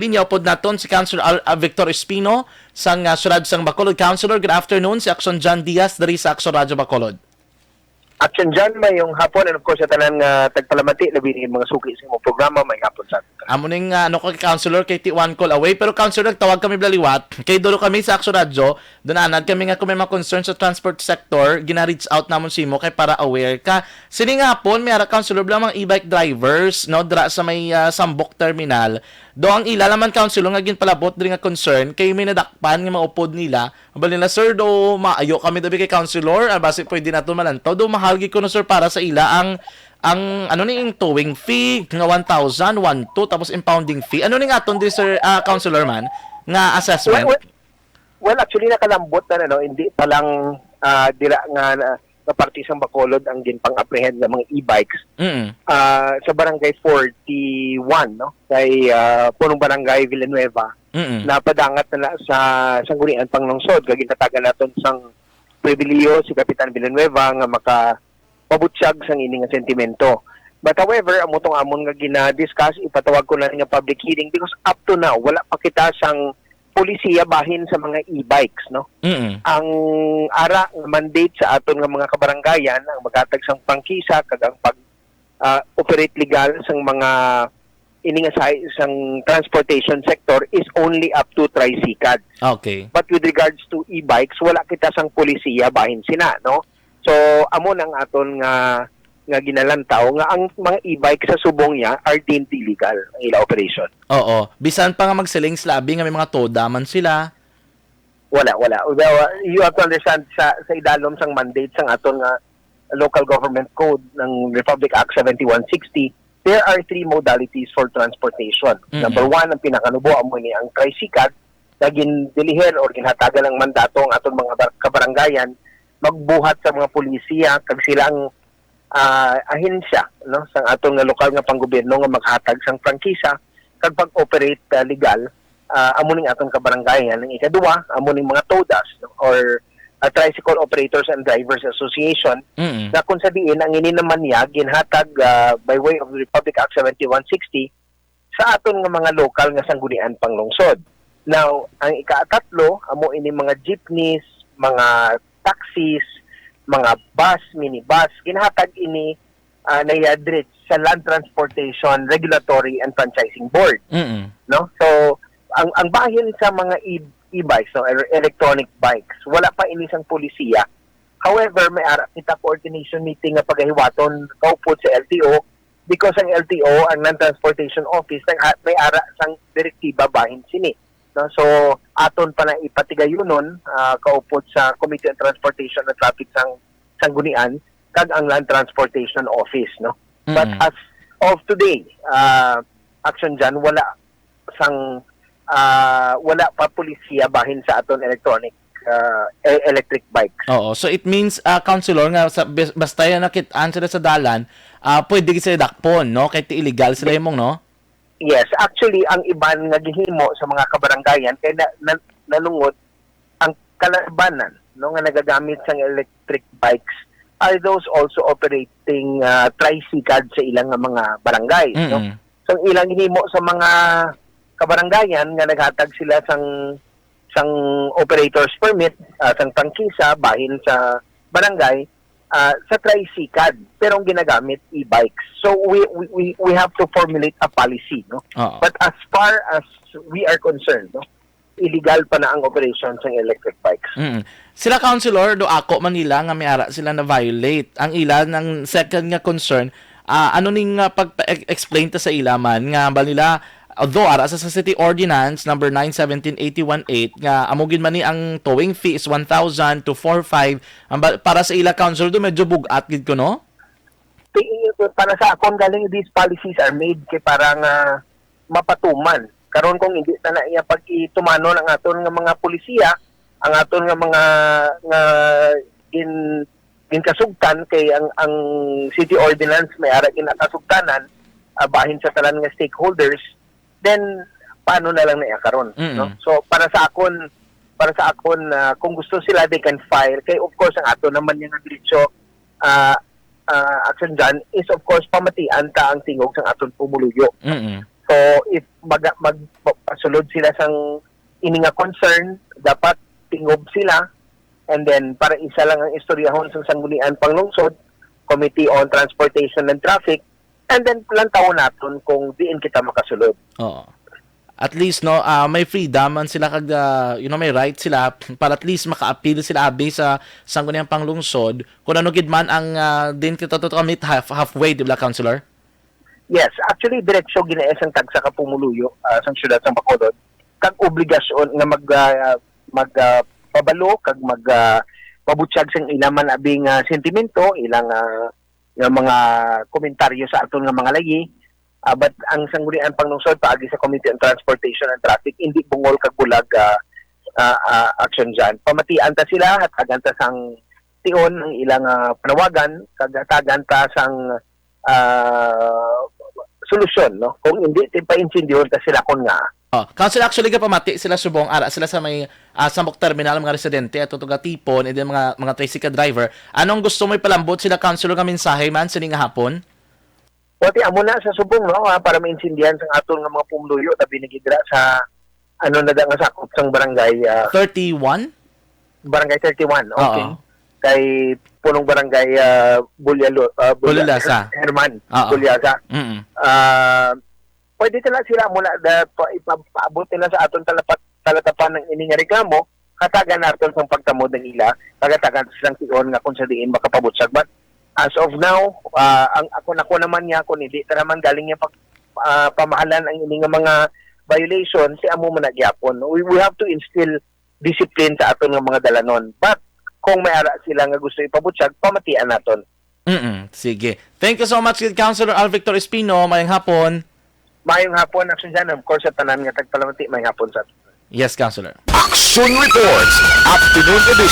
Linya pod naton si Councilor Victor Espino sang Surad sang Bacolod. Councilor, good afternoon. Si Action John Diaz dari sa Action Radyo Bacolod. Action dyan, may yung hapon, and of course, sa tanan nga tagpalamati, labi ni mga suki sa imong programa, may hapon sa atin. Amo ning ano ko Councilor kay T1 call away, pero Councilor tawag kami blaliwat. Kay dulo kami sa Action Radyo, dunanad kami nga kung may mga concern sa transport sector, gina-reach out namon simo kay para aware ka. Sini nga hapon may ara Councilor bla mga e-bike drivers no dra sa may Sambok Terminal. Do ang ila laman Councilor nga ginpalabot diri nga concern kay may nadakpan nga maupod nila. Abal nila sir do maayo kami dabi kay Councilor, base pwede nato malantaw do mahal gi kuno sir para sa ila ang ano ning towing fee nga 1,000, 1,200 tapos impounding fee. Ano ning aton di sir Councilor man nga assessment? Well, actually, nakalambot na, no, hindi pa lang dira nga na party sa Bacolod ang ginpang-apprehend ng mga e-bikes. Sa barangay 41, no, kay punong barangay Villanueva, napadangat na sa sanggunian panglungsod. Gagintatagan naton sang pribileo si Kapitan Villanueva nga makapabutsyag sang ini nga sentimento. But however, amutong amon nga gina-discuss, ipatawag ko na nga public hearing because up to now, wala pa kita sang polisiya bahin sa mga e-bikes, no? Ang ara mandate sa aton nga mga kabarangayan ang maghatag sang pangkisa kag ang pag-operate legal sang mga ini nga sang transportation sector is only up to tricycles. Okay. But with regards to e-bikes, wala kita sang polisiya bahin sina, no? So amo nang aton nga ginalantaw nga ang mga e-bike sa subong niya are deemed illegal ang ila operation. Oo. Bisan pa nga magsiling slabi nga may mga toda man sila. Wala. Well, you have to understand sa idalom sang mandate sang aton nga local government code ng Republic Act 7160, there are three modalities for transportation. Number one, ang pinakanubo amo ni ang tricycle na gindiliher or ginhatagan ng mandato ang aton mga kabarangayan magbuhat sa mga polisiya kag silang ahensya, no, sang atong nga lokal nga panggobyerno nga maghatag sang prangkisa kag pag-operate legal amo ning atong kabarangayan. Ang ikaduha amo ning mga TODAS, no, or Tricycle Operators and Drivers Association, na kung sa diin ang ini naman niya ginhatag by way of the Republic Act 7160 sa aton nga mga lokal nga sanggunian panglungsod. Now, ang ikatatlo amo ini mga jeepneys, mga taxis, mga bus, minibus, ginhatag ini nayadrit sa Land Transportation Regulatory and Franchising Board. No? So, ang bahin sa mga e-bikes, no, electronic bikes, wala pa ini sang polisiya. However, may ara kita coordination meeting nga pagahiwaton kaupod sa LTO because ang LTO, ang Land Transportation Office, may ara sang direktiba bahin sini. No? So, aton pa na ipatigayonon kaupod sa Committee on Transportation at Traffic sang Gunian kag ang Land Transportation Office, no. But as of today, action dyan, wala pa polisiya bahin sa aton electric bikes. Oo. So it means Councilor nga basta yan nakitaan sila sa dalan, pwede sila dakpon, no? Kahit illegal sila imong, no? Yes, actually ang iban nga gihimo sa mga kabarangayan kay nalungod ang kalabanan, no, nga nagagamit sang electric bikes are those also operating tricycles sa ilang mga barangay, no. So ilang gihimo sa mga kabarangayan nga naghatag sila sang operators permit, sang tangkisa bahin sa barangay sa tricycle pero ang ginagamit e-bikes. So we have to formulate a policy, no. But as far as we are concerned, no, illegal pa na ang operation ng electric bikes. Sila Councilor do ako Manila nga may ara sila na violate ang ila ng second nga concern. Ano ning pag-explain ta sa ila man nga ba nila although ara sa City Ordinance number 917/818 nga amugin man ni ang towing fee is 1,000 to 4,500 para sa ila Councilor do medyo bugat gid ko, no? Para sa akon galing these policies are made kay parang mapatuman karon kung hindi na iya pag-itumanon ang aton nga mga polisiya, ang aton nga mga nga ginkasugtan kay ang City Ordinance may ara ginakasugtanan bahin sa tanan nga stakeholders, then paano na lang na karon, no? So para sa akon kung gusto sila they can file kay of course ang ato naman yung diretso action dyan is of course pamatian ta ang tingog sang aton pumuluyo. So if magpasulod sila sang ini nga concern, dapat tingob sila, and then para isa lang ang istoryahon sa Sangguniang Panglungsod, Committee on Transportation and Traffic, and then lantaw naton kung diin kita makasulod. Oo. At least no, may freedom man sila kag may right sila para at least maka-appeal sila abi sa Sangguniang Panglungsod kung ano gid man ang din kita to commit halfway, di ba, Councilor? Yes, actually diretsyo ginaesang tag sa kapumuluyo sa siyudad sa Bacolod kag obligasyon nga pabalo kag pabutyag sang ilaman abing sentimento, ilang yung mga komentaryo sa aton nga mga lagi. But ang Sangguniang Panglungsod paagi sa Committee on Transportation and Traffic hindi bungol kag bulag action dyan. Pamatian ta sila at hatagan ta sang tion ang ilang panawagan kag hatagan ta sang solusyon, no? Kung hindi pa-insindiyon ta sila kon nga. Council, actually ka pamati sila subong ara sila sa may Sambok Terminal, mga residente at tutuga tipon and then mga tricycle driver. Anong gusto mo ipalambot sila, Councilor, nga mensahe man sining hapon? Pati amo na sa subong, no, para maintindihan sa aton nga mga pumuluyo tabi nagidra sa ano na nga sakop sang barangay 31? Barangay 31, okay. Oo. Kay punong barangay Bulyasa. Herman, Oo. Bulyasa. Mm. Pwede sila mula ipaabot nila sa aton talatapan ng ining reklamo, katagan naton sa pagtamod ng ila, kagatagan silang tion nga kung sa diin makapabutsag. But as of now, ang ako naman niya kung hindi ta naman galing niya pamahalan ang ining mga violation, si amo man nagyapon. We have to instill discipline sa aton nga mga dalanon. But kung may ara sila nga gusto ipabutsag, pamatian naton. Sige. Thank you so much, Councilor Al Victor Espino. Mayang hapon. Mayong hapon, Action dyan. Of course, sa tanan nga tagpalamati, mayong hapon sa Yes, Councilor. Action Reports, Afternoon Edition.